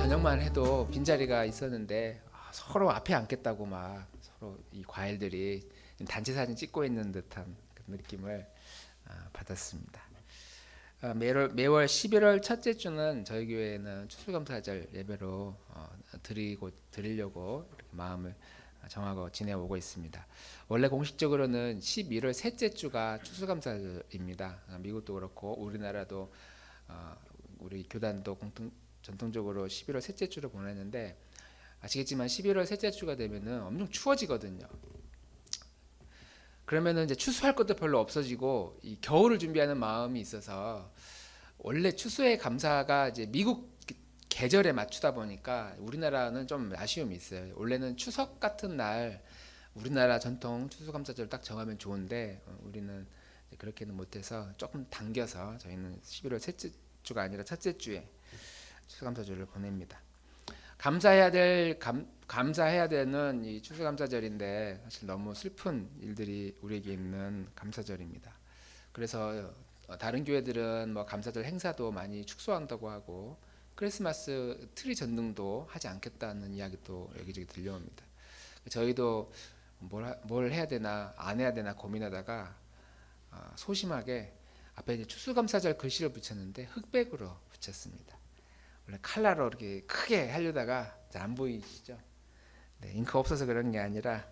저녁만 해도 빈자리가 있었는데 서로 앞에 앉겠다고 막 서로 이 과일들이 단체 사진 찍고 있는 듯한 그런 느낌을 받았습니다. 매월 11월 첫째 주는 저희 교회는 추수감사절 예배로 드리려고 이렇게 마음을 정하고 지내오고 있습니다. 원래 공식적으로는 11월 셋째 주가 추수감사절입니다. 미국도 그렇고 우리나라도 우리 교단도 전통적으로 11월 셋째 주를 보냈는데 아시겠지만 11월 셋째 주가 되면은 엄청 추워지거든요. 그러면은 이제 추수할 것도 별로 없어지고 이 겨울을 준비하는 마음이 있어서 원래 추수의 감사가 이제 미국 계절에 맞추다 보니까 우리나라는 좀 아쉬움이 있어요. 원래는 추석 같은 날 우리나라 전통 추수감사절 딱 정하면 좋은데 우리는 그렇게는 못해서 조금 당겨서 저희는 11월 셋째 주가 아니라 첫째 주에 추수감사절을 보냅니다. 감사해야 되는 이 추수감사절인데 사실 너무 슬픈 일들이 우리에게 있는 감사절입니다. 그래서 다른 교회들은 뭐 감사절 행사도 많이 축소한다고 하고 크리스마스 트리 전등도 하지 않겠다는 이야기도 여기저기 들려옵니다. 저희도 뭘 해야 되나 안 해야 되나 고민하다가 소심하게 앞에 이제 추수감사절 글씨를 붙였는데 흑백으로 붙였습니다. 원래 칼라로 이렇게 크게 하려다가 안 보이시죠? 네, 잉크 없어서 그런 게 아니라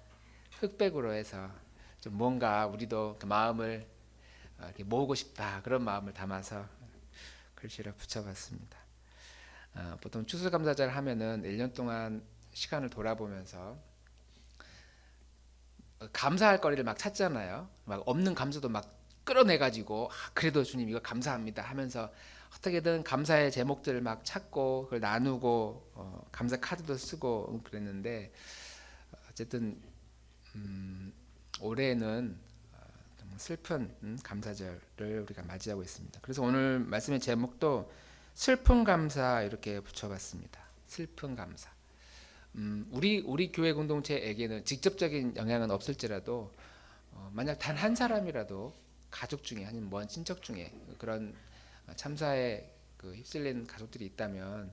흑백으로 해서 좀 뭔가 우리도 그 마음을 이렇게 모으고 싶다 그런 마음을 담아서 글씨를 붙여봤습니다. 보통 추수감사절 하면은 1년 동안 시간을 돌아보면서 감사할 거리를 막 찾잖아요. 막 없는 감사도 막 끌어내가지고 그래도 주님 이거 감사합니다 하면서 어떻게든 감사의 제목들을 막 찾고 그걸 나누고 감사 카드도 쓰고 그랬는데 어쨌든 올해는 정말 슬픈 감사절을 우리가 맞이하고 있습니다. 그래서 오늘 말씀의 제목도 슬픈 감사 이렇게 붙여봤습니다. 슬픈 감사. 우리 교회 공동체에게는 직접적인 영향은 없을지라도 만약 단 한 사람이라도 가족 중에 아니면 먼 친척 중에 그런 참사에 휩쓸린 가족들이 있다면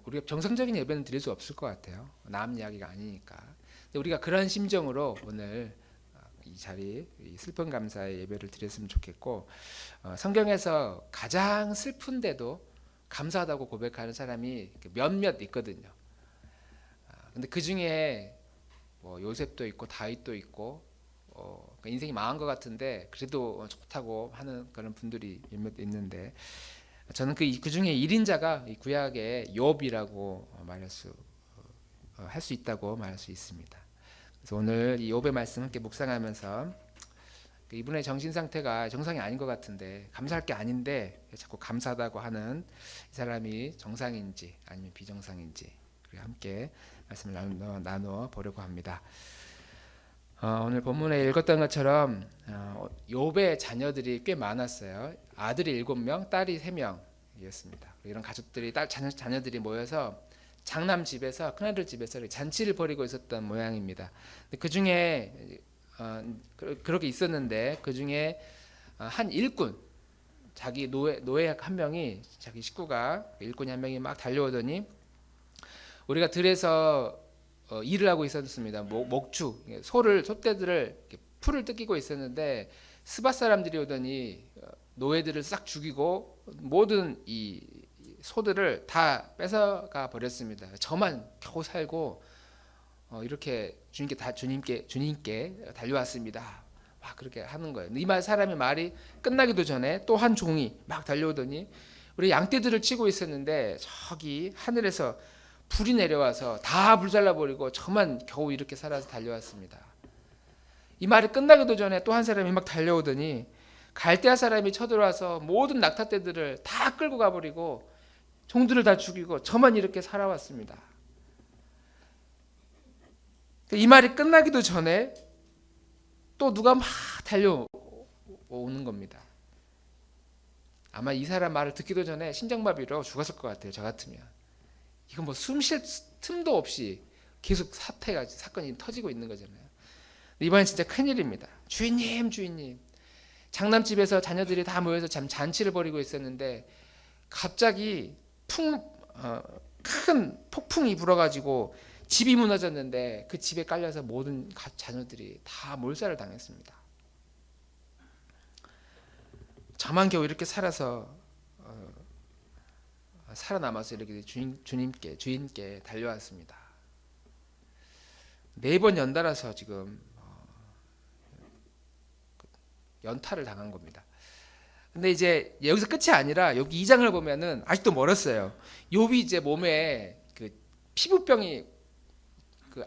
우리가 정상적인 예배는 드릴 수 없을 것 같아요. 남 이야기가 아니니까. 근데 우리가 그런 심정으로 오늘 이 자리 이 슬픈 감사의 예배를 드렸으면 좋겠고 성경에서 가장 슬픈데도 감사하다고 고백하는 사람이 몇몇 있거든요. 근데 그 중에 뭐 요셉도 있고 다윗도 있고 인생이 망한 것 같은데 그래도 좋다고 하는 그런 분들이 몇몇 있는데 저는 그 중에 1인자가 이 구약의 욥이라고 할 수 있다고 말할 수 있습니다. 그래서 오늘 이 욥의 말씀 함께 묵상하면서 이분의 정신 상태가 정상이 아닌 것 같은데 감사할 게 아닌데 자꾸 감사하다고 하는 이 사람이 정상인지 아니면 비정상인지 함께 말씀을 나누어 보려고 합니다. 오늘 본문에 읽었던 것처럼 욥의 자녀들이 꽤 많았어요. 아들이 7명, 딸이 3명이었습니다. 이런 가족들이 자녀들이 모여서 장남 집에서 큰아들 집에서 잔치를 벌이고 있었던 모양입니다. 그 중에 그렇게 있었는데 그 중에 한 일꾼 자기 노예 한 명이 자기 식구가 일꾼이 한 명이 막 달려오더니 우리가 들에서 일을 하고 있었습니다. 목축 소떼들을 풀을 뜯기고 있었는데 스바 사람들이 오더니 노예들을 싹 죽이고 모든 이 소들을 다 뺏어가 버렸습니다. 저만 겨우 살고 이렇게 주님께 달려왔습니다. 막 그렇게 하는 거예요. 이 사람의 말이 끝나기도 전에 또 한 종이 막 달려오더니 우리 양떼들을 치고 있었는데 저기 하늘에서 불이 내려와서 다 불살라 버리고 저만 겨우 이렇게 살아서 달려왔습니다. 이 말이 끝나기도 전에 또 한 사람이 막 달려오더니 갈대아 사람이 쳐들어와서 모든 낙타떼들을 다 끌고 가버리고 종들을 다 죽이고 저만 이렇게 살아왔습니다. 이 말이 끝나기도 전에 또 누가 막 달려오는 겁니다. 아마 이 사람 말을 듣기도 전에 심장마비로 죽었을 것 같아요. 저 같으면. 이건 뭐 숨 쉴 틈도 없이 계속 사건이 터지고 있는 거잖아요. 이번엔 진짜 큰일입니다. 주인님 장남집에서 자녀들이 다 모여서 잔치를 벌이고 있었는데 갑자기 큰 폭풍이 불어가지고 집이 무너졌는데 그 집에 깔려서 모든 자녀들이 다 몰살을 당했습니다. 저만 겨우 이렇게 살아서 살아남아서 이렇게 주인께 달려왔습니다. 4번 연달아서 지금 연타를 당한 겁니다. 근데 이제 여기서 끝이 아니라 여기 2장을 보면은 아직도 멀었어요. 욥이 이제 몸에 그 피부병이 그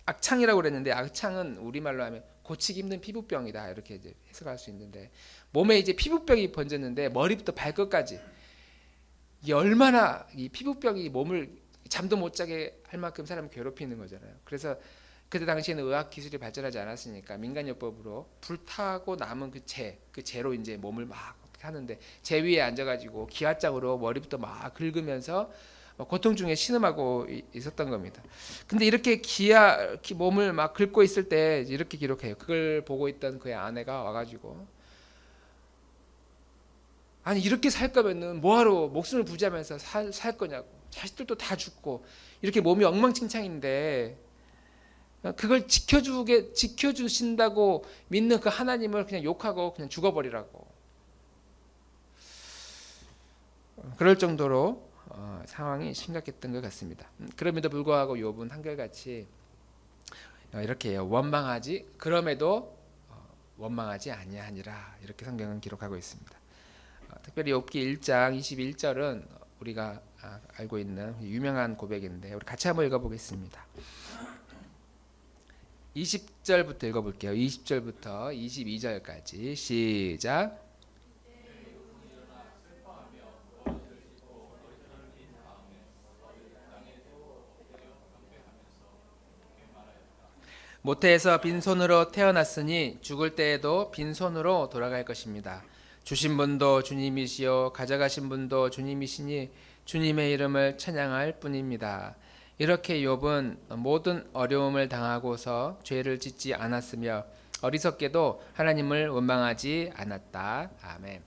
악창이라고 그랬는데, 악창은 우리말로 하면 고치기 힘든 피부병이다 이렇게 이제 해석할 수 있는데, 몸에 이제 피부병이 번졌는데 머리부터 발끝까지 이게 얼마나 이 피부병이 몸을 잠도 못 자게 할 만큼 사람을 괴롭히는 거잖아요. 그래서 그때 당시에는 의학 기술이 발전하지 않았으니까 민간요법으로 불타고 남은 그 재로 이제 몸을 막 하는데, 재 위에 앉아가지고 기압장으로 머리부터 막 긁으면서 고통 중에 신음하고 있었던 겁니다. 근데 이렇게 몸을 막 긁고 있을 때 이렇게 기록해요. 그걸 보고 있던 그의 아내가 와가지고, 아니 이렇게 살 거면은 뭐하러 목숨을 부지하면서 살 거냐고, 자식들도 다 죽고 이렇게 몸이 엉망진창인데 그걸 지켜주신다고 믿는 그 하나님을 그냥 욕하고 그냥 죽어버리라고. 그럴 정도로 상황이 심각했던 것 같습니다. 그럼에도 불구하고 욥은 한결같이 이렇게 원망하지, 그럼에도 원망하지 아니하니라, 이렇게 성경은 기록하고 있습니다. 특별히 욥기 1장 21절은 우리가 알고 있는 유명한 고백인데, 우리 같이 한번 읽어보겠습니다. 20절부터 읽어볼게요. 20절부터 22절까지 시작. 모태에서 빈손으로 태어났으니 죽을 때에도 빈손으로 돌아갈 것입니다. 주신 분도 주님이시요 가져가신 분도 주님이시니 주님의 이름을 찬양할 뿐입니다. 이렇게 욥은 모든 어려움을 당하고서 죄를 짓지 않았으며 어리석게도 하나님을 원망하지 않았다. 아멘.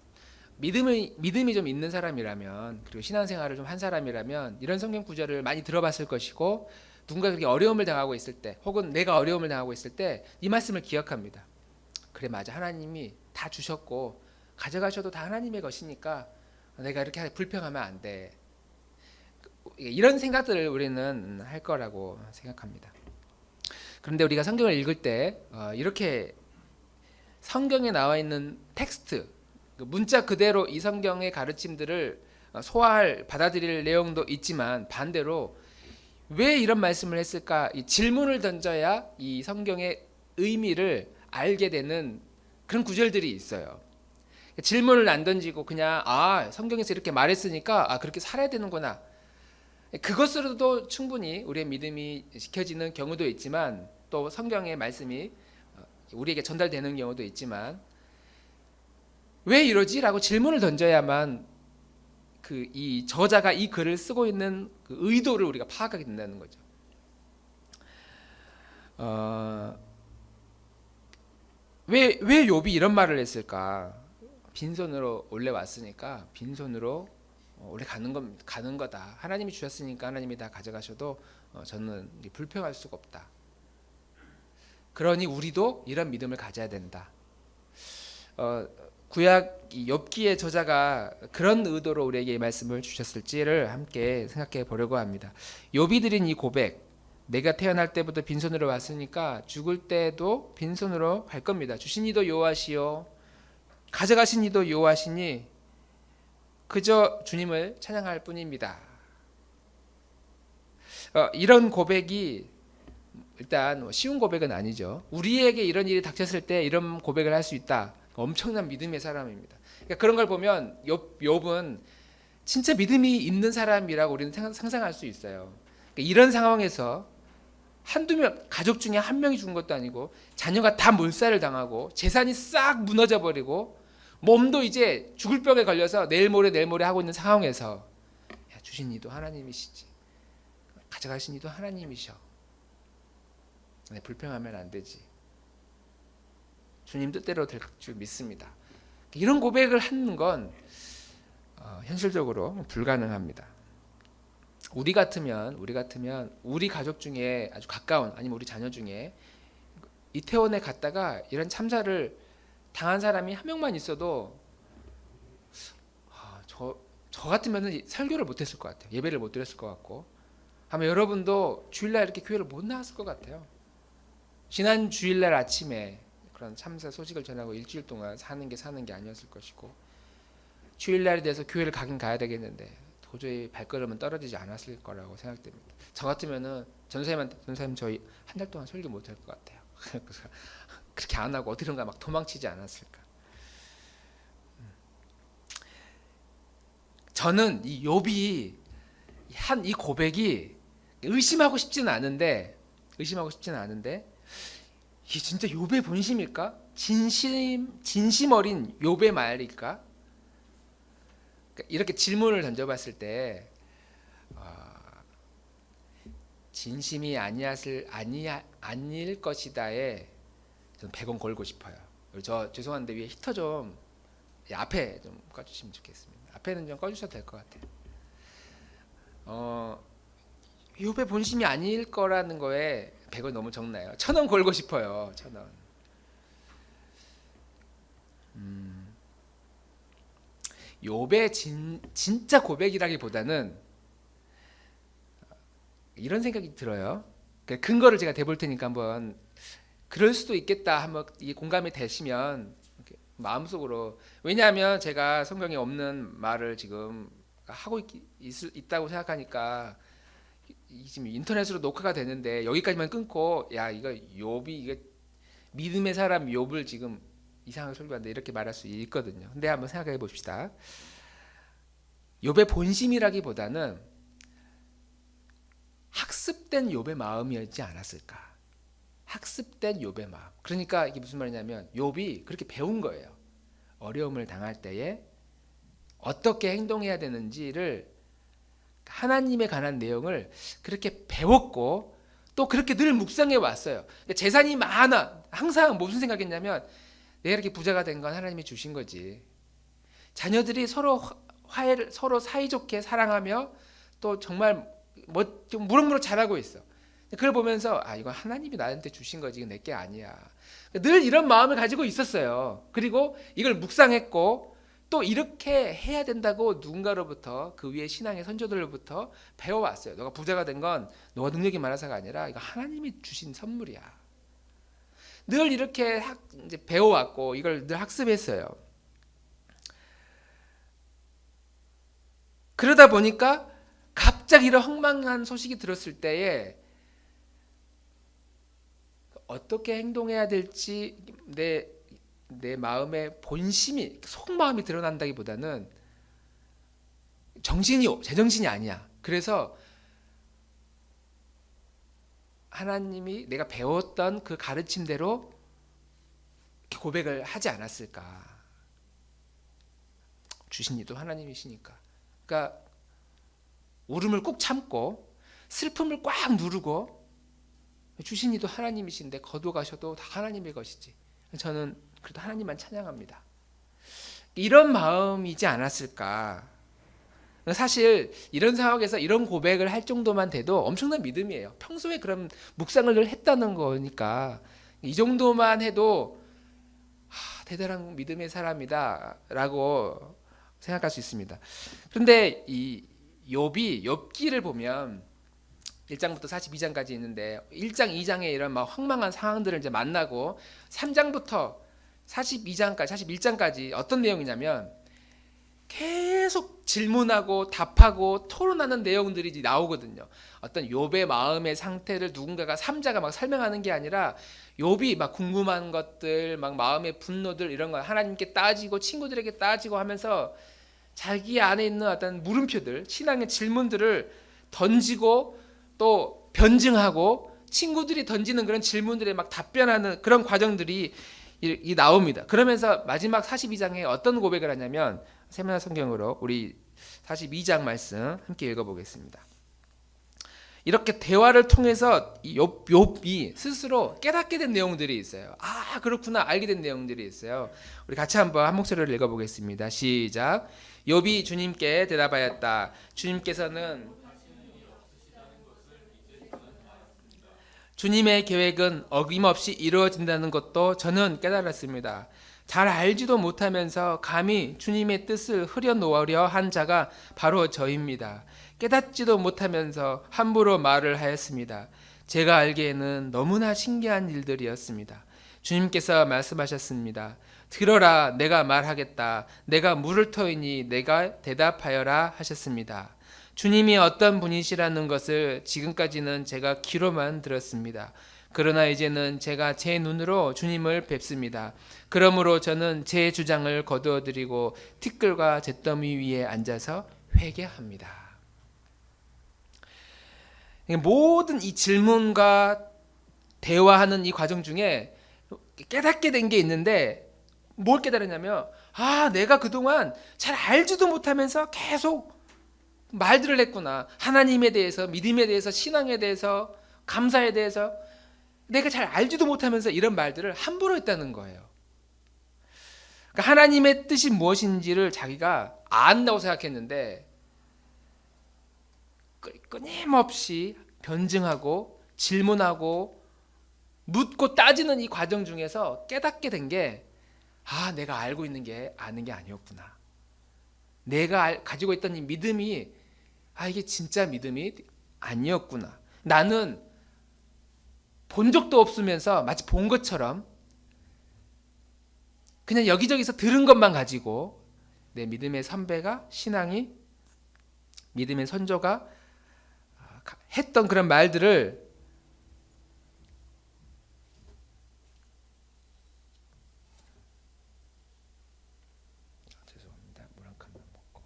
믿음이 좀 있는 사람이라면, 그리고 신앙생활을 좀 한 사람이라면 이런 성경 구절을 많이 들어봤을 것이고, 누군가 그렇게 어려움을 당하고 있을 때, 혹은 내가 어려움을 당하고 있을 때 이 말씀을 기억합니다. 그래, 맞아, 하나님이 다 주셨고 가져가셔도 다 하나님의 것이니까 내가 이렇게 불평하면 안 돼. 이런 생각들을 우리는 할 거라고 생각합니다. 그런데 우리가 성경을 읽을 때 이렇게 성경에 나와 있는 텍스트, 문자 그대로 이 성경의 가르침들을 받아들일 내용도 있지만, 반대로 왜 이런 말씀을 했을까, 이 질문을 던져야 이 성경의 의미를 알게 되는 그런 구절들이 있어요. 질문을 안 던지고 그냥 성경에서 이렇게 말했으니까 그렇게 살아야 되는구나, 그것으로도 충분히 우리의 믿음이 지켜지는 경우도 있지만, 또 성경의 말씀이 우리에게 전달되는 경우도 있지만, 왜 이러지? 라고 질문을 던져야만 이 저자가 이 글을 쓰고 있는 그 의도를 우리가 파악하게 된다는 거죠. 왜 욥이 이런 말을 했을까? 빈손으로 원래 왔으니까 빈손으로 원래 가는 거다. 하나님이 주셨으니까 하나님이 다 가져가셔도 저는 불평할 수가 없다. 그러니 우리도 이런 믿음을 가져야 된다. 구약 욥기의 저자가 그런 의도로 우리에게 이 말씀을 주셨을지를 함께 생각해 보려고 합니다. 욥이 드린 이 고백, 내가 태어날 때부터 빈손으로 왔으니까 죽을 때도 빈손으로 갈 겁니다. 주신 이도 여호와시요 가져가신 이도 여호와시니 그저 주님을 찬양할 뿐입니다. 이런 고백이 일단 쉬운 고백은 아니죠. 우리에게 이런 일이 닥쳤을 때 이런 고백을 할 수 있다. 엄청난 믿음의 사람입니다. 그러니까 그런 걸 보면 욥은 진짜 믿음이 있는 사람이라고 우리는 상상할 수 있어요. 그러니까 이런 상황에서 한두 명, 가족 중에 한 명이 죽은 것도 아니고 자녀가 다 몰살을 당하고 재산이 싹 무너져 버리고 몸도 이제 죽을 병에 걸려서 내일 모레 하고 있는 상황에서, 주신 이도 하나님이시지, 가져가신 이도 하나님이셔, 불평하면 안 되지, 주님 뜻대로 될 줄 믿습니다. 이런 고백을 하는 건 현실적으로 불가능합니다. 우리 같으면 우리 가족 중에 아주 가까운 아니면 우리 자녀 중에 이태원에 갔다가 이런 참사를 당한 사람이 한 명만 있어도 저 같으면 설교를 못했을 것 같아요. 예배를 못 드렸을 것 같고, 아마 여러분도 주일날 이렇게 교회를 못 나왔을 것 같아요. 지난 주일날 아침에 그런 참사 소식을 전하고 일주일 동안 사는 게 아니었을 것이고, 주일날에 대해서 교회를 가긴 가야 되겠는데 도저히 발걸음은 떨어지지 않았을 거라고 생각됩니다. 저 같으면은 전사님 저희 한 달 동안 설교 못 할 것 같아요. 그렇게 안 하고 어디론가 막 도망치지 않았을까. 저는 이 욥이 한 이 고백이 의심하고 싶지는 않은데 이게 진짜 욥의 본심일까? 진심 어린 욥의 말일까? 이렇게 질문을 던져봤을 때 진심이 아닐 것이다에 저는 100원 걸고 싶어요. 저 죄송한데 위에 히터 좀 앞에 좀 꺼주시면 좋겠습니다. 앞에는 좀 꺼주셔도 될 것 같아요. 욥의 본심이 아닐 거라는 거에 100원 너무 적나요? 1000원 걸고 싶어요. 1000원. 욥의 진짜 고백이라기보다는 이런 생각이 들어요. 근거를 제가 대볼 테니까 한번 그럴 수도 있겠다 한번 이 공감이 되시면 마음속으로, 왜냐하면 제가 성경에 없는 말을 지금 하고 있다고 생각하니까 지금 인터넷으로 녹화가 되는데 여기까지만 끊고 야 이거 욥이 이게 믿음의 사람 욥을 지금 이상하게 설교한다 이렇게 말할 수 있거든요. 근데 한번 생각해 봅시다. 욥의 본심이라기보다는 학습된 욥의 마음이었지 않았을까? 학습된 욥의 마음. 그러니까 이게 무슨 말이냐면 욥이 그렇게 배운 거예요. 어려움을 당할 때에 어떻게 행동해야 되는지를 하나님에 관한 내용을 그렇게 배웠고 또 그렇게 늘 묵상해 왔어요. 재산이 많아. 항상 무슨 생각했냐면 내가 이렇게 부자가 된 건 하나님이 주신 거지. 자녀들이 서로 서로 사이좋게 사랑하며 또 정말 좀 무럭무럭 자라고 있어. 그걸 보면서 이건 하나님이 나한테 주신 거지 이건 내게 아니야. 늘 이런 마음을 가지고 있었어요. 그리고 이걸 묵상했고 또 이렇게 해야 된다고 누군가로부터 그 위에 신앙의 선조들로부터 배워왔어요. 너가 부자가 된 건 너가 능력이 많아서가 아니라 이거 하나님이 주신 선물이야. 늘 이렇게 이제 배워왔고 이걸 늘 학습했어요. 그러다 보니까 갑자기 이런 엉망한 소식이 들었을 때에 어떻게 행동해야 될지 내 마음의 본심이 속마음이 드러난다기보다는 제정신이 아니야. 그래서 하나님이 내가 배웠던 그 가르침대로 고백을 하지 않았을까. 주신 이도 하나님이시니까. 그러니까 울음을 꾹 참고 슬픔을 꽉 누르고 주신 이도 하나님이신데 거둬가셔도 다 하나님의 것이지. 저는 그래도 하나님만 찬양합니다. 이런 마음이지 않았을까. 사실 이런 상황에서 이런 고백을 할 정도만 돼도 엄청난 믿음이에요. 평소에 그런 묵상을 늘 했다는 거니까 이 정도만 해도 대단한 믿음의 사람이다 라고 생각할 수 있습니다. 그런데 이 욥기를 보면 1장부터 42장까지 있는데 1장, 2장에 이런 막 황망한 상황들을 이제 만나고 3장부터 42장까지, 41장까지 어떤 내용이냐면 계속 질문하고 답하고 토론하는 내용들이 이제 나오거든요. 어떤 욥의 마음의 상태를 누군가가 3자가 막 설명하는 게 아니라 욥이 막 궁금한 것들, 막 마음의 분노들 이런 거 하나님께 따지고 친구들에게 따지고 하면서 자기 안에 있는 어떤 물음표들, 신앙의 질문들을 던지고 또 변증하고 친구들이 던지는 그런 질문들에 막 답변하는 그런 과정들이 나옵니다. 그러면서 마지막 42장에 어떤 고백을 하냐면 세미나 성경으로 우리 42장 말씀 함께 읽어보겠습니다. 이렇게 대화를 통해서 욥이 스스로 깨닫게 된 내용들이 있어요. 아, 그렇구나, 알게 된 내용들이 있어요. 우리 같이 한번 한 목소리로 읽어보겠습니다. 시작. 욥이 주님께 대답하였다. 주님께서는 주님의 계획은 어김없이 이루어진다는 것도 저는 깨달았습니다. 잘 알지도 못하면서 감히 주님의 뜻을 흐려놓으려 한 자가 바로 저입니다. 깨닫지도 못하면서 함부로 말을 하였습니다. 제가 알기에는 너무나 신기한 일들이었습니다. 주님께서 말씀하셨습니다. 들어라, 내가 말하겠다. 내가 물을 터이니 내가 대답하여라 하셨습니다. 주님이 어떤 분이시라는 것을 지금까지는 제가 귀로만 들었습니다. 그러나 이제는 제가 제 눈으로 주님을 뵙습니다. 그러므로 저는 제 주장을 거두어드리고 티끌과 잿더미 위에 앉아서 회개합니다. 모든 이 질문과 대화하는 이 과정 중에 깨닫게 된 게 있는데, 뭘 깨달았냐면, 아, 내가 그동안 잘 알지도 못하면서 계속 말들을 했구나. 하나님에 대해서, 믿음에 대해서, 신앙에 대해서, 감사에 대해서 내가 잘 알지도 못하면서 이런 말들을 함부로 했다는 거예요. 그러니까 하나님의 뜻이 무엇인지를 자기가 안다고 생각했는데 끊임없이 변증하고 질문하고 묻고 따지는 이 과정 중에서 깨닫게 된 게, 아, 내가 알고 있는 게 아는 게 아니었구나. 내가 가지고 있던 이 믿음이, 아, 이게 진짜 믿음이 아니었구나. 나는 본 적도 없으면서 마치 본 것처럼 그냥 여기저기서 들은 것만 가지고 내 믿음의 선배가, 신앙이, 믿음의 선조가 했던 그런 말들을 죄송합니다. 물 한 칸만 먹고.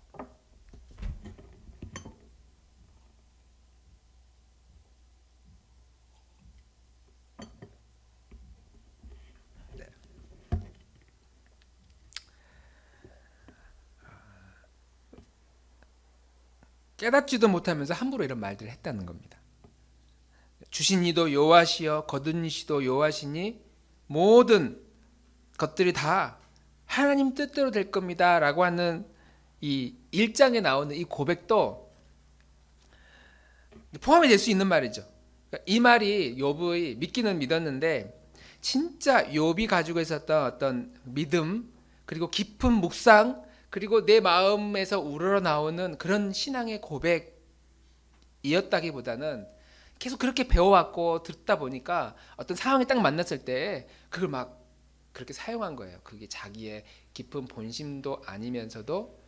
네. 깨닫지도 못하면서 함부로 이런 말들을 했다는 겁니다. 주신 이도 여호와시여 거둔 이시도 여호와시니 모든 것들이 다 하나님 뜻대로 될 겁니다 라고 하는 이 1장에 나오는 이 고백도 포함이 될 수 있는 말이죠. 이 말이 욥의 믿기는 믿었는데 진짜 욥이 가지고 있었던 어떤 믿음, 그리고 깊은 묵상, 그리고 내 마음에서 우러나오는 그런 신앙의 고백이었다기보다는 계속 그렇게 배워왔고 듣다 보니까 어떤 상황이 딱 만났을 때 그걸 막 그렇게 사용한 거예요. 그게 자기의 깊은 본심도 아니면서도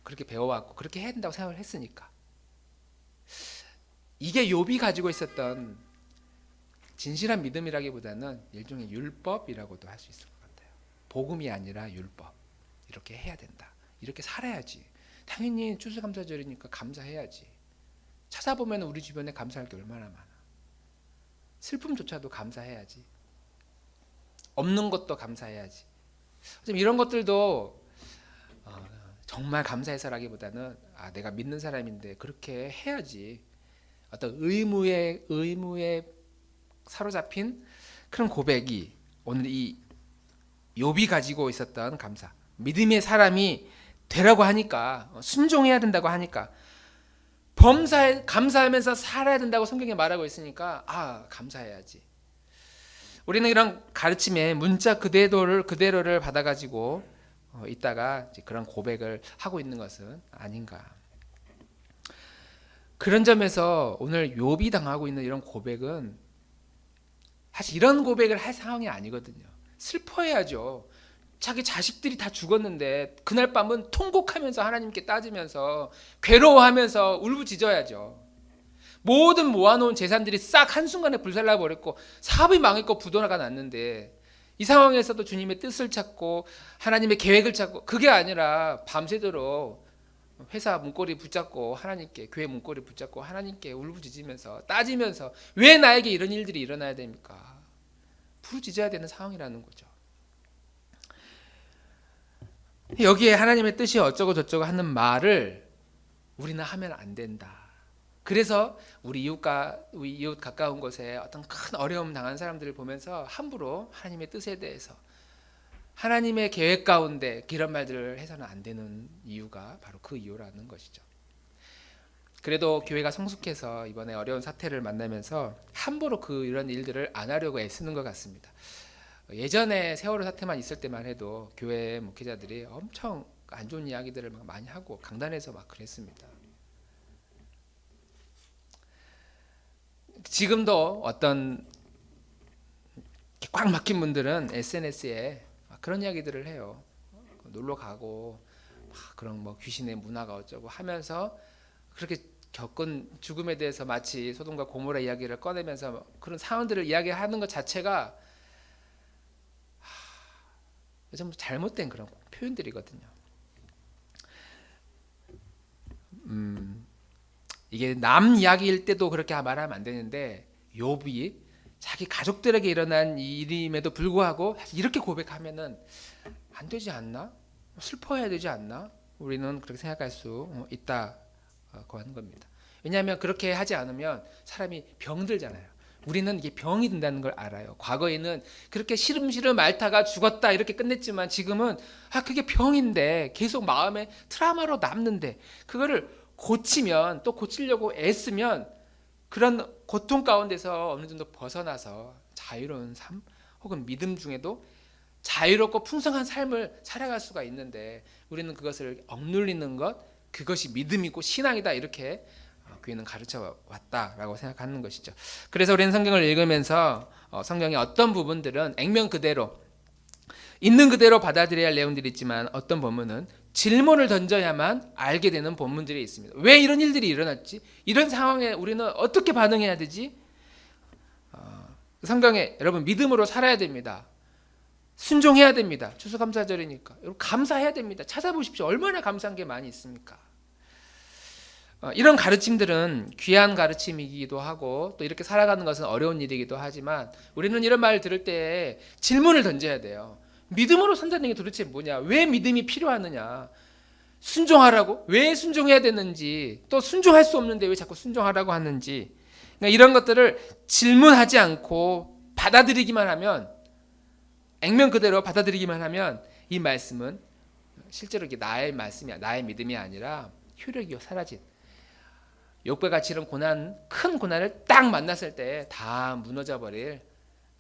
그렇게 배워왔고 그렇게 해야 된다고 생각을 했으니까. 이게 욥이 가지고 있었던 진실한 믿음이라기보다는 일종의 율법이라고도 할 수 있을 것 같아요. 복음이 아니라 율법. 이렇게 해야 된다. 이렇게 살아야지. 당연히 추수감사절이니까 감사해야지. 찾아보면 우리 주변에 감사할 게 얼마나 많아. 슬픔조차도 감사해야지. 없는 것도 감사해야지. 이런 것들도 정말 감사해서라기보다는 내가 믿는 사람인데 그렇게 해야지. 어떤 의무에 사로잡힌 그런 고백이 오늘 이 욥이 가지고 있었던 감사. 믿음의 사람이 되라고 하니까, 순종해야 된다고 하니까, 감사하면서 살아야 된다고 성경에 말하고 있으니까 감사해야지. 우리는 이런 가르침에 문자 그대로를 받아가지고 있다가 그런 고백을 하고 있는 것은 아닌가. 그런 점에서 오늘 욥이 당하고 있는 이런 고백은 사실 이런 고백을 할 상황이 아니거든요. 슬퍼해야죠. 자기 자식들이 다 죽었는데 그날 밤은 통곡하면서 하나님께 따지면서 괴로워하면서 울부짖어야죠. 모든 모아놓은 재산들이 싹 한순간에 불살라 버렸고 사업이 망했고 부도가 났는데 이 상황에서도 주님의 뜻을 찾고 하나님의 계획을 찾고, 그게 아니라 밤새도록 회사 문고리 붙잡고 하나님께, 교회 문고리 붙잡고 하나님께 울부짖으면서 따지면서 왜 나에게 이런 일들이 일어나야 됩니까? 부르짖어야 되는 상황이라는 거죠. 여기에 하나님의 뜻이 어쩌고 저쩌고 하는 말을 우리는 하면 안 된다. 그래서 우리 이웃 가까운 곳에 어떤 큰 어려움 당한 사람들을 보면서 함부로 하나님의 뜻에 대해서 하나님의 계획 가운데 이런 말들을 해서는 안 되는 이유가 바로 그 이유라는 것이죠. 그래도 교회가 성숙해서 이번에 어려운 사태를 만나면서 함부로 이런 일들을 안 하려고 애쓰는 것 같습니다. 예전에 세월호 사태만 있을 때만 해도 교회 목회자들이 엄청 안 좋은 이야기들을 막 많이 하고 강단에서 막 그랬습니다. 지금도 어떤 꽉 막힌 분들은 SNS에 그런 이야기들을 해요. 놀러 가고 그런 뭐 귀신의 문화가 어쩌고 하면서 그렇게 겪은 죽음에 대해서 마치 소돔과 고모라 이야기를 꺼내면서 그런 상황들을 이야기하는 것 자체가 좀 잘못된 그런 표현들이거든요. 이게 남 이야기일 때도 그렇게 말하면 안 되는데 욥이 자기 가족들에게 일어난 일임에도 불구하고 이렇게 고백하면은 안 되지 않나? 슬퍼해야 되지 않나? 우리는 그렇게 생각할 수 있다고 하는 겁니다. 왜냐하면 그렇게 하지 않으면 사람이 병들잖아요. 우리는 이게 병이 든다는 걸 알아요. 과거에는 그렇게 시름시름 앓다가 죽었다 이렇게 끝냈지만 지금은 그게 병인데 계속 마음에 트라우마로 남는데 그거를 고치면 또 고치려고 애쓰면 그런 고통 가운데서 어느 정도 벗어나서 자유로운 삶 혹은 믿음 중에도 자유롭고 풍성한 삶을 살아갈 수가 있는데 우리는 그것을 억눌리는 것 그것이 믿음이고 신앙이다 이렇게 교회는 가르쳐 왔다라고 생각하는 것이죠. 그래서 우리는 성경을 읽으면서 성경의 어떤 부분들은 액면 그대로 있는 그대로 받아들여야 할 내용들이 있지만 어떤 부분은 질문을 던져야만 알게 되는 본문들이 있습니다. 왜 이런 일들이 일어났지? 이런 상황에 우리는 어떻게 반응해야 되지? 성경에 여러분 믿음으로 살아야 됩니다. 순종해야 됩니다. 추수감사절이니까 여러분 감사해야 됩니다. 찾아보십시오. 얼마나 감사한 게 많이 있습니까? 이런 가르침들은 귀한 가르침이기도 하고 또 이렇게 살아가는 것은 어려운 일이기도 하지만 우리는 이런 말을 들을 때 질문을 던져야 돼요. 믿음으로 산다는 게 도대체 뭐냐? 왜 믿음이 필요하느냐? 순종하라고? 왜 순종해야 되는지 또 순종할 수 없는데 왜 자꾸 순종하라고 하는지 그러니까 이런 것들을 질문하지 않고 받아들이기만 하면 액면 그대로 받아들이기만 하면 이 말씀은 실제로 이게 나의 말씀이 나의 믿음이 아니라 효력이 사라진 욥과 같이 이런 고난 큰 고난을 딱 만났을 때 다 무너져 버릴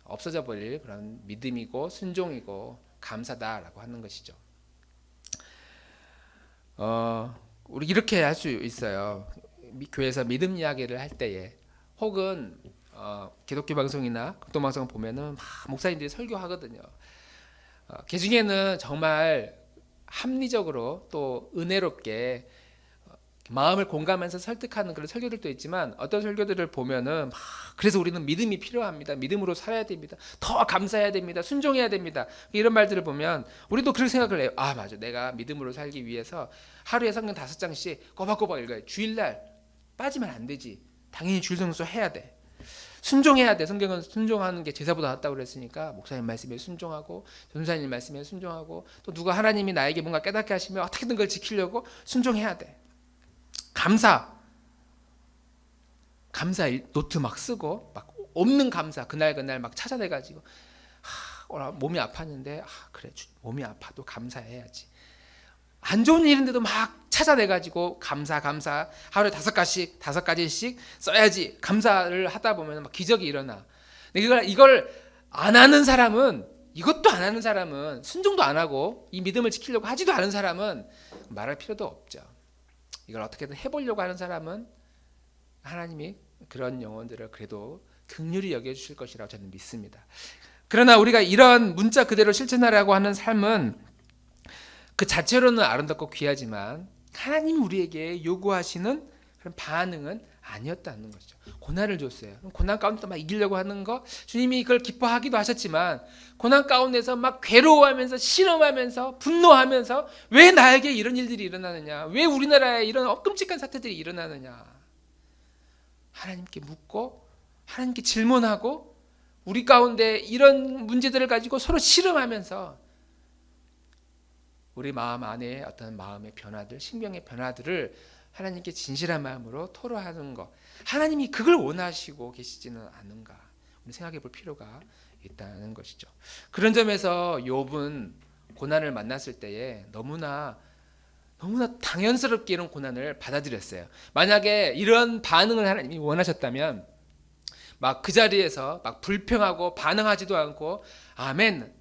없어져 버릴 그런 믿음이고 순종이고 감사다라고 하는 것이죠. 우리 이렇게 할 수 있어요. 교회에서 믿음 이야기를 할 때에 혹은 기독교 방송이나 극동 방송 보면은 목사님들이 설교하거든요. 그 중에는 정말 합리적으로 또 은혜롭게 마음을 공감해서 설득하는 그런 설교들도 있지만 어떤 설교들을 보면은 그래서 우리는 믿음이 필요합니다. 믿음으로 살아야 됩니다. 더 감사해야 됩니다. 순종해야 됩니다. 이런 말들을 보면 우리도 그렇게 생각을 해요. 맞아. 내가 믿음으로 살기 위해서 하루에 성경 5장씩 꼬박꼬박 읽어요. 주일날 빠지면 안 되지. 당연히 주일 성수 해야 돼. 순종해야 돼. 성경은 순종하는 게 제사보다 낫다고 그랬으니까 목사님 말씀에 순종하고 전도사님 말씀에 순종하고 또 누가 하나님이 나에게 뭔가 깨닫게 하시면 어떻게든 그걸 지키려고 순종해야 돼. 감사 노트 막 쓰고 막 없는 감사 그날 막 찾아내가지고 몸이 아팠는데 그래 몸이 아파도 감사해야지. 안 좋은 일인데도 막 찾아내가지고 감사 하루에 5가지씩 써야지. 감사를 하다 보면 막 기적이 일어나. 이걸 안 하는 사람은 이것도 안 하는 사람은 순종도 안 하고 이 믿음을 지키려고 하지도 않은 사람은 말할 필요도 없죠. 이걸 어떻게든 해보려고 하는 사람은 하나님이 그런 영혼들을 그래도 긍휼히 여겨주실 것이라고 저는 믿습니다. 그러나 우리가 이런 문자 그대로 실천하라고 하는 삶은 그 자체로는 아름답고 귀하지만 하나님이 우리에게 요구하시는 그런 반응은 아니었다는 것이죠. 고난을 줬어요. 고난 가운데 막 이기려고 하는 거 주님이 그걸 기뻐하기도 하셨지만 고난 가운데서 막 괴로워하면서 신음하면서 분노하면서 왜 나에게 이런 일들이 일어나느냐, 왜 우리나라에 이런 끔찍한 사태들이 일어나느냐 하나님께 묻고 하나님께 질문하고 우리 가운데 이런 문제들을 가지고 서로 씨름하면서 우리 마음 안에 어떤 마음의 변화들, 신경의 변화들을 하나님께 진실한 마음으로 토로하는 것, 하나님이 그걸 원하시고 계시지는 않은가, 우리 생각해 볼 필요가 있다는 것이죠. 그런 점에서 욥은 고난을 만났을 때에 너무나 당연스럽게 이런 고난을 받아들였어요. 만약에 이런 반응을 하나님이 원하셨다면 막 그 자리에서 막 불평하고 반응하지도 않고 아멘,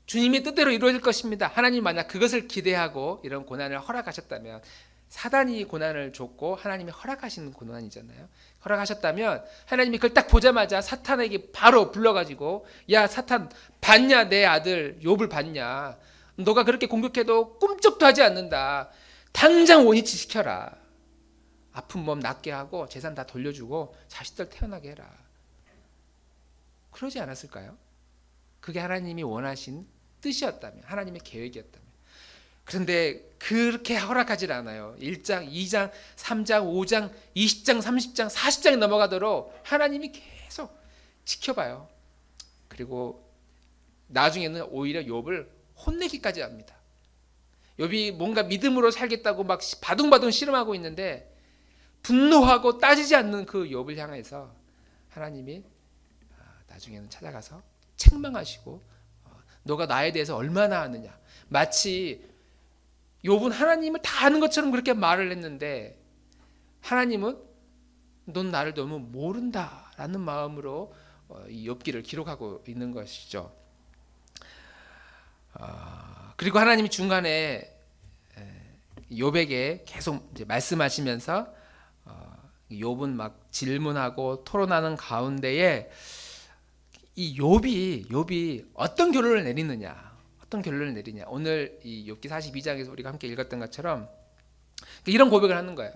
주님의 뜻대로 이루어질 것입니다, 하나님 만약 그것을 기대하고 이런 고난을 허락하셨다면, 사단이 고난을 줬고 하나님이 허락하시는 고난이잖아요. 허락하셨다면 하나님이 그걸 딱 보자마자 사탄에게 바로 불러가지고, 야 사탄, 봤냐 내 아들 욥을 봤냐, 너가 그렇게 공격해도 꿈쩍도 하지 않는다, 당장 원위치 시켜라, 아픈 몸 낫게 하고 재산 다 돌려주고 자식들 태어나게 해라. 그러지 않았을까요? 그게 하나님이 원하신 뜻이었다면, 하나님의 계획이었다면. 그런데 그렇게 허락하지 않아요. 1장, 2장, 3장, 5장, 20장, 30장, 40장이 넘어가도록 하나님이 계속 지켜봐요. 그리고 나중에는 오히려 욥을 혼내기까지 합니다. 욥이 뭔가 믿음으로 살겠다고 막 바둥바둥 씨름하고 있는데 분노하고 따지지 않는 그 욥을 향해서 하나님이 나중에는 찾아가서 책망하시고, 너가 나에 대해서 얼마나 아느냐, 마치 욥은 하나님을 다 아는 것처럼 그렇게 말을 했는데 하나님은 넌 나를 너무 모른다라는 마음으로 이 욥기를 기록하고 있는 것이죠. 그리고 하나님이 중간에 욥에게 계속 이제 말씀하시면서 욥은 막 질문하고 토론하는 가운데에 이 욥이 어떤 결론을 내리느냐, 오늘 이 욥기 42장에서 우리가 함께 읽었던 것처럼 이런 고백을 하는 거예요.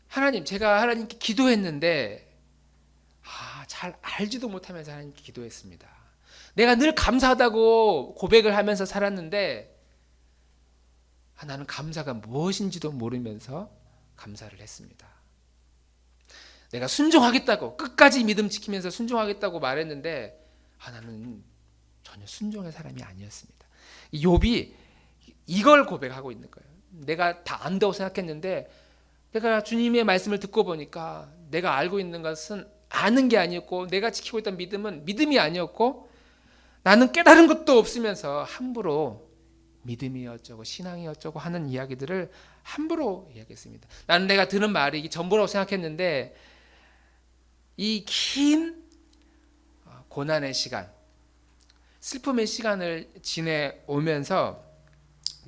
하나님, 제가 하나님께 기도했는데 잘 알지도 못하면서 하나님께 기도했습니다. 내가 늘 감사하다고 고백을 하면서 살았는데 나는 감사가 무엇인지도 모르면서 감사를 했습니다. 내가 순종하겠다고, 끝까지 믿음 지키면서 순종하겠다고 말했는데 나는 전혀 순종의 사람이 아니었습니다. 욥이 이걸 고백하고 있는 거예요. 내가 다 안다고 생각했는데 내가 주님의 말씀을 듣고 보니까 내가 알고 있는 것은 아는 게 아니었고, 내가 지키고 있던 믿음은 믿음이 아니었고, 나는 깨달은 것도 없으면서 함부로 믿음이 어쩌고 신앙이 어쩌고 하는 이야기들을 함부로 이야기했습니다. 나는 내가 들은 말이 이게 전부라고 생각했는데 이 긴 고난의 시간, 슬픔의 시간을 지내오면서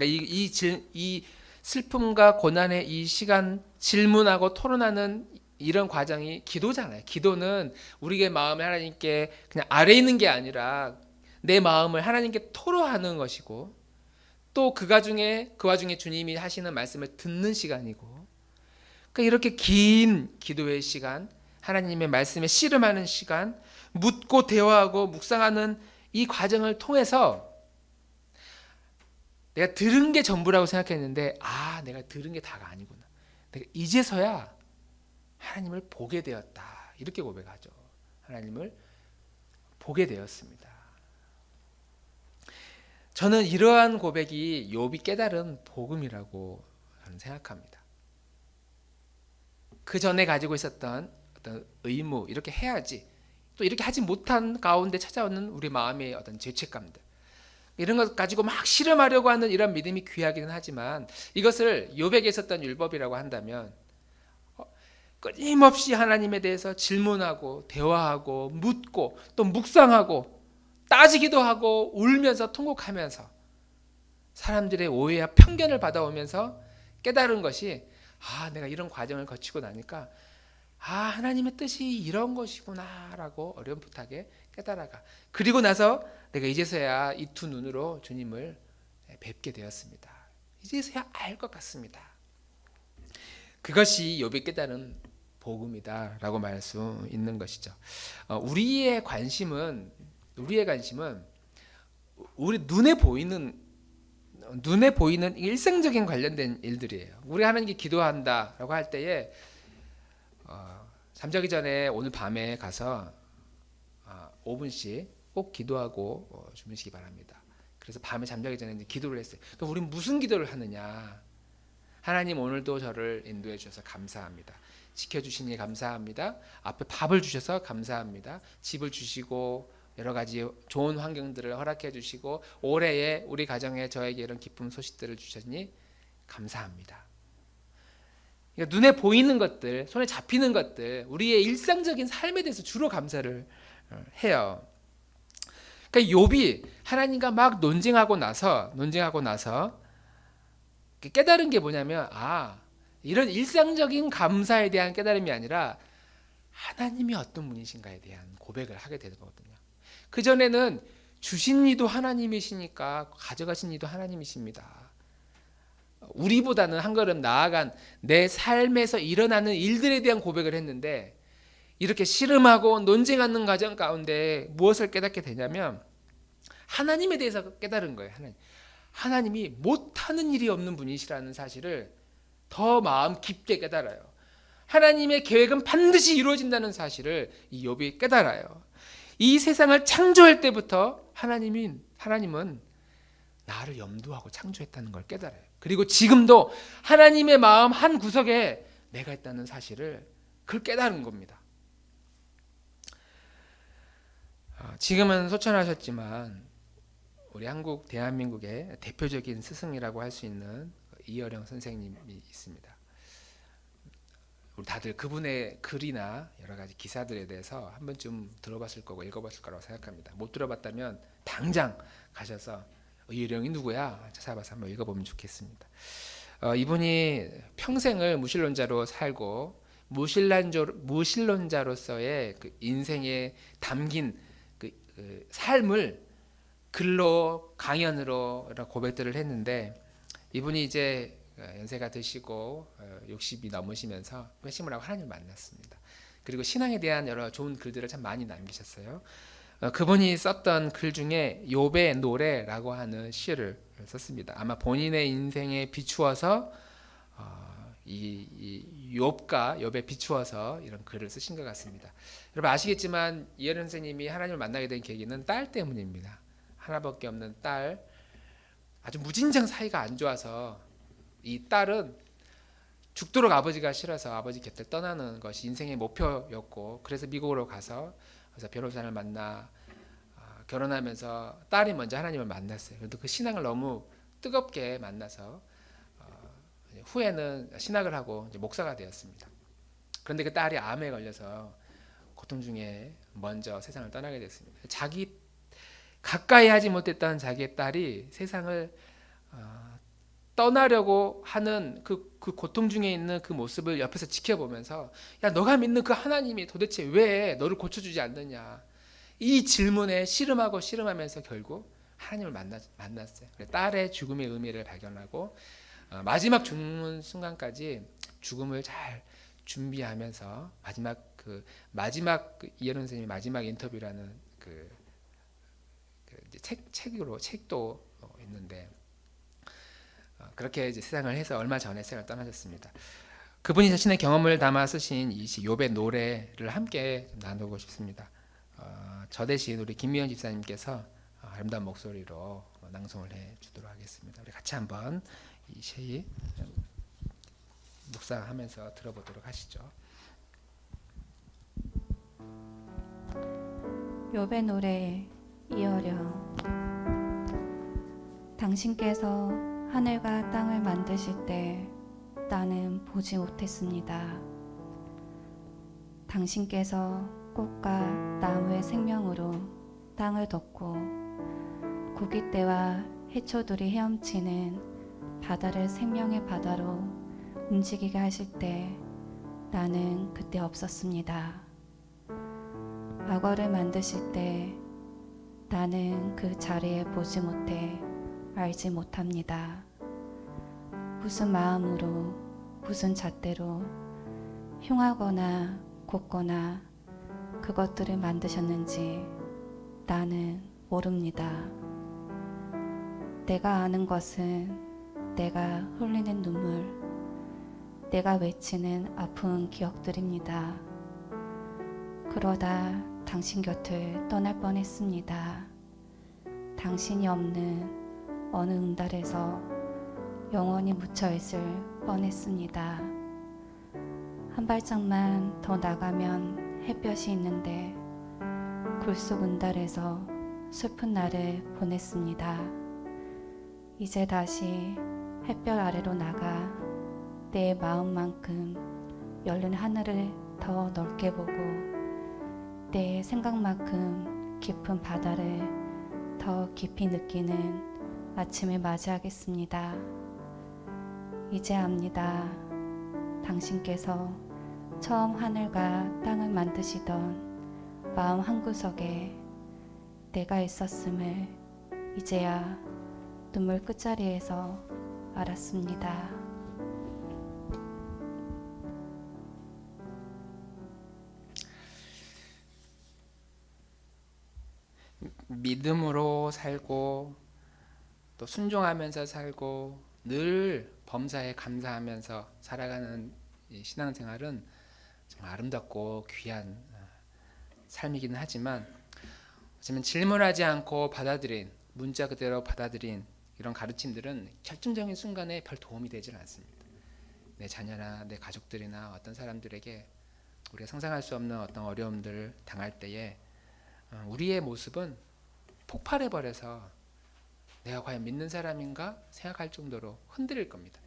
이 슬픔과 고난의 이 시간, 질문하고 토론하는 이런 과정이 기도잖아요. 기도는 우리의 마음을 하나님께 그냥 아래 있는 게 아니라 내 마음을 하나님께 토로하는 것이고, 또 그 와중에 주님이 하시는 말씀을 듣는 시간이고, 그러니까 이렇게 긴 기도의 시간, 하나님의 말씀에 씨름하는 시간, 묻고 대화하고 묵상하는 이 과정을 통해서 내가 들은 게 전부라고 생각했는데 내가 들은 게 다가 아니구나, 내가 이제서야 하나님을 보게 되었다, 이렇게 고백하죠. 하나님을 보게 되었습니다. 저는 이러한 고백이 욥이 깨달은 복음이라고 생각합니다. 그 전에 가지고 있었던 어떤 의무, 이렇게 해야지, 또 이렇게 하지 못한 가운데 찾아오는 우리 마음의 어떤 죄책감들, 이런 것 가지고 막 실험하려고 하는 이런 믿음이 귀하기는 하지만, 이것을 욥에게 있었던 율법이라고 한다면 끊임없이 하나님에 대해서 질문하고 대화하고 묻고 또 묵상하고 따지기도 하고 울면서 통곡하면서 사람들의 오해와 편견을 받아오면서 깨달은 것이, 내가 이런 과정을 거치고 나니까 하나님의 뜻이 이런 것이구나 라고 어렴풋하게 깨달아가, 그리고 나서 내가 이제서야 이 두 눈으로 주님을 뵙게 되었습니다. 이제서야 알 것 같습니다. 그것이 욥이 깨달은 복음이다 라고 말할 수 있는 것이죠. 우리의 관심은 우리 눈에 보이는 일상적인 관련된 일들이에요. 우리 하나님께 기도한다라고 할 때에 잠자기 전에 오늘 밤에 가서 5분씩 꼭 기도하고 주무시기 바랍니다. 그래서 밤에 잠자기 전에 이제 기도를 했어요. 그럼 우리는 무슨 기도를 하느냐? 하나님 오늘도 저를 인도해 주셔서 감사합니다. 지켜주시니 감사합니다. 앞에 밥을 주셔서 감사합니다. 집을 주시고 여러 가지 좋은 환경들을 허락해 주시고 올해에 우리 가정에 저에게 이런 기쁨 소식들을 주셨니 감사합니다. 그러니까 눈에 보이는 것들, 손에 잡히는 것들, 우리의 일상적인 삶에 대해서 주로 감사를 해요. 그러니까 욥이 하나님과 막 논쟁하고 나서 깨달은 게 뭐냐면 이런 일상적인 감사에 대한 깨달음이 아니라 하나님이 어떤 분이신가에 대한 고백을 하게 되는 거거든요. 그 전에는 주신 이도 하나님이시니까 가져가신 이도 하나님이십니다. 우리보다는 한 걸음 나아간 내 삶에서 일어나는 일들에 대한 고백을 했는데 이렇게 씨름하고 논쟁하는 과정 가운데 무엇을 깨닫게 되냐면 하나님에 대해서 깨달은 거예요. 하나님이 못하는 일이 없는 분이시라는 사실을 더 마음 깊게 깨달아요. 하나님의 계획은 반드시 이루어진다는 사실을 이 욥이 깨달아요. 이 세상을 창조할 때부터 하나님은 나를 염두하고 창조했다는 걸 깨달아요. 그리고 지금도 하나님의 마음 한 구석에 내가 있다는 사실을 그걸 깨달은 겁니다. 지금은 소천하셨지만 우리 대한민국의 대표적인 스승이라고 할 수 있는 이어령 선생님이 있습니다. 우리 다들 그분의 글이나 여러 가지 기사들에 대해서 한 번쯤 들어봤을 거고 읽어봤을 거라고 생각합니다. 못 들어봤다면 당장 가셔서 이어령이 누구야? 찾아봐서 한번 읽어보면 좋겠습니다. 이분이 평생을 무신론자로 살고 무신론자로서의 그 인생에 담긴 그 삶을 글로 강연으로 고백들을 했는데 이분이 이제 연세가 드시고 60이 넘으시면서 회심을 하고 하나님을 만났습니다. 그리고 신앙에 대한 여러 좋은 글들을 참 많이 남기셨어요. 그분이 썼던 글 중에 욥의 노래라고 하는 시를 썼습니다. 아마 본인의 인생에 비추어서 이 욥에 비추어서 이런 글을 쓰신 것 같습니다. 여러분 아시겠지만 이해련 선생님이 하나님을 만나게 된 계기는 딸 때문입니다. 하나밖에 없는 딸, 아주 무진장 사이가 안 좋아서 이 딸은 죽도록 아버지가 싫어서 아버지 곁을 떠나는 것이 인생의 목표였고 그래서 미국으로 가서 변호사를 만나 결혼하면서 딸이 먼저 하나님을 만났어요. 그래도 그 신앙을 너무 뜨겁게 만나서 후에는 신학을 하고 이제 목사가 되었습니다. 그런데 그 딸이 암에 걸려서 고통 중에 먼저 세상을 떠나게 됐습니다. 가까이 하지 못했던 자기의 딸이 세상을 떠나려고 하는 그 고통 중에 있는 그 모습을 옆에서 지켜보면서 야 너가 믿는 그 하나님이 도대체 왜 너를 고쳐주지 않느냐 이 질문에 씨름하면서 결국 하나님을 만났어요. 딸의 죽음의 의미를 발견하고 마지막 죽는 순간까지 죽음을 잘 준비하면서 마지막 이해론 선생님의 마지막 인터뷰라는 책도 있는데 그렇게 이제 세상을 해서 얼마 전에 세상을 떠나셨습니다. 그분이 자신의 경험을 담아 쓰신 이 욥의 노래를 함께 나누고 싶습니다. 저 대신 우리 김미연 집사님께서 아름다운 목소리로 낭송을 해주도록 하겠습니다. 우리 같이 한번 이 시 묵상하면서 들어보도록 하시죠. 욥의 노래 이어령. 당신께서 하늘과 땅을 만드실 때 나는 보지 못했습니다. 당신께서 꽃과 나무의 생명으로 땅을 덮고 고깃대와 해초들이 헤엄치는 바다를 생명의 바다로 움직이게 하실 때 나는 그때 없었습니다. 악어를 만드실 때 나는 그 자리에 보지 못해 알지 못합니다. 무슨 마음으로 무슨 잣대로 흉하거나 곱거나 그것들을 만드셨는지 나는 모릅니다. 내가 아는 것은 내가 흘리는 눈물, 내가 외치는 아픈 기억들입니다. 그러다 당신 곁을 떠날 뻔했습니다. 당신이 없는 어느 응달에서 영원히 묻혀있을 뻔했습니다. 한 발짝만 더 나가면 햇볕이 있는데 굴속 은달에서 슬픈 날을 보냈습니다. 이제 다시 햇볕 아래로 나가 내 마음만큼 열린 하늘을 더 넓게 보고 내 생각만큼 깊은 바다를 더 깊이 느끼는 아침을 맞이하겠습니다. 이제 압니다. 당신께서 처음 하늘과 땅을 만드시던 마음 한구석에 내가 있었음을 이제야 눈물 끝자리에서 알았습니다. 믿음으로 살고 또 순종하면서 살고 늘 범사에 감사하면서 살아가는 이 신앙생활은 정말 아름답고 귀한 삶이기는 하지만 어쩌면 질문하지 않고 받아들인, 문자 그대로 받아들인 이런 가르침들은 결정적인 순간에 별 도움이 되질 않습니다. 내 자녀나 내 가족들이나 어떤 사람들에게 우리가 상상할 수 없는 어떤 어려움들을 당할 때에 우리의 모습은 폭발해버려서 내가 과연 믿는 사람인가 생각할 정도로 흔들릴 겁니다.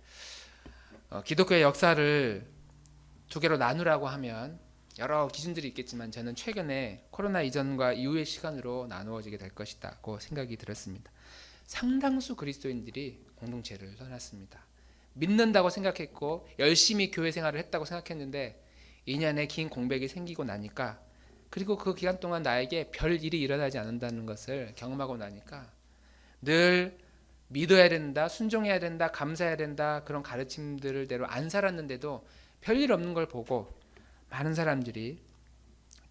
기독교의 역사를 두 개로 나누라고 하면 여러 기준들이 있겠지만 저는 최근에 코로나 이전과 이후의 시간으로 나누어지게 될 것이라고 생각이 들었습니다. 상당수 그리스도인들이 공동체를 떠났습니다. 믿는다고 생각했고 열심히 교회 생활을 했다고 생각했는데 2년의 긴 공백이 생기고 나니까 그리고 그 기간 동안 나에게 별 일이 일어나지 않는다는 것을 경험하고 나니까 늘 믿어야 된다, 순종해야 된다, 감사해야 된다 그런 가르침들대로 안 살았는데도 별일 없는 걸 보고 많은 사람들이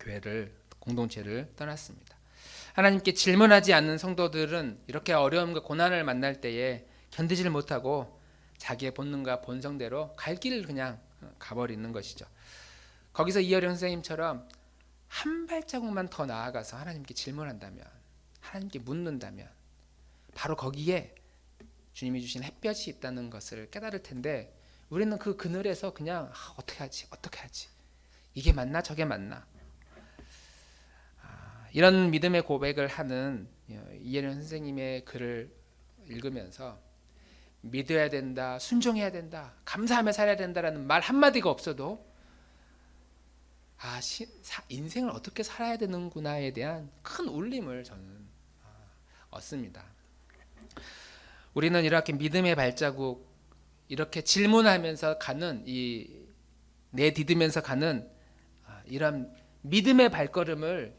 교회를, 공동체를 떠났습니다. 하나님께 질문하지 않는 성도들은 이렇게 어려움과 고난을 만날 때에 견디질 못하고 자기의 본능과 본성대로 갈 길을 그냥 가버리는 것이죠. 거기서 이어령 선생님처럼 한 발자국만 더 나아가서 하나님께 질문한다면, 하나님께 묻는다면 바로 거기에 주님이 주신 햇볕이 있다는 것을 깨달을 텐데 우리는 그 그늘에서 그냥 어떻게 하지 이게 맞나 저게 맞나 이런 믿음의 고백을 하는 이혜련 선생님의 글을 읽으면서 믿어야 된다, 순종해야 된다, 감사하며 살아야 된다라는 말 한마디가 없어도 인생을 어떻게 살아야 되는구나에 대한 큰 울림을 저는 얻습니다. 우리는 이렇게 믿음의 발자국, 이렇게 질문하면서 가는 내디디면서 가는 이런 믿음의 발걸음을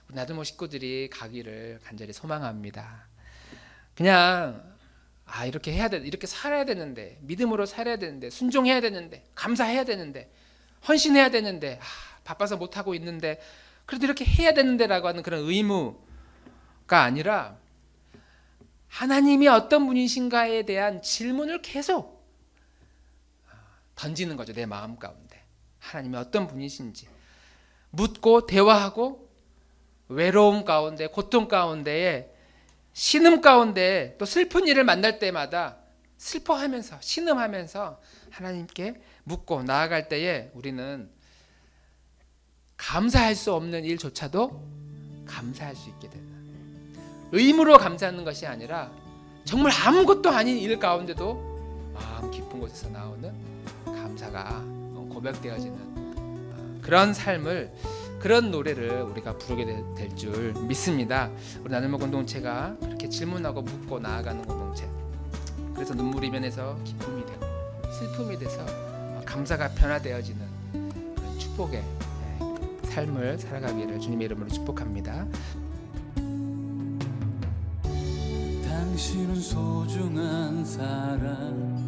나들모 식구들이 가기를 간절히 소망합니다. 그냥 이렇게 해야 돼, 이렇게 살아야 되는데, 믿음으로 살아야 되는데, 순종해야 되는데, 감사해야 되는데, 헌신해야 되는데, 바빠서 못 하고 있는데, 그래도 이렇게 해야 되는데라고 하는 그런 의무가 아니라 하나님이 어떤 분이신가에 대한 질문을 계속 던지는 거죠. 내 마음 가운데 하나님이 어떤 분이신지 묻고 대화하고 외로움 가운데, 고통 가운데에, 신음 가운데, 또 슬픈 일을 만날 때마다 슬퍼하면서 신음하면서 하나님께 묻고 나아갈 때에 우리는 감사할 수 없는 일조차도 감사할 수 있게 되는, 의무로 감사하는 것이 아니라 정말 아무것도 아닌 일 가운데도 마음 깊은 곳에서 나오는 감사가 고백되어지는 그런 삶을, 그런 노래를 우리가 부르게 될 줄 믿습니다. 우리 나눔의 공동체가 그렇게 질문하고 묻고 나아가는 공동체, 그래서 눈물이 변해서 기쁨이 되고 슬픔이 돼서 감사가 변화되어지는 그런 축복의 삶을 살아가기를 주님의 이름으로 축복합니다. 당신은 소중한 사람,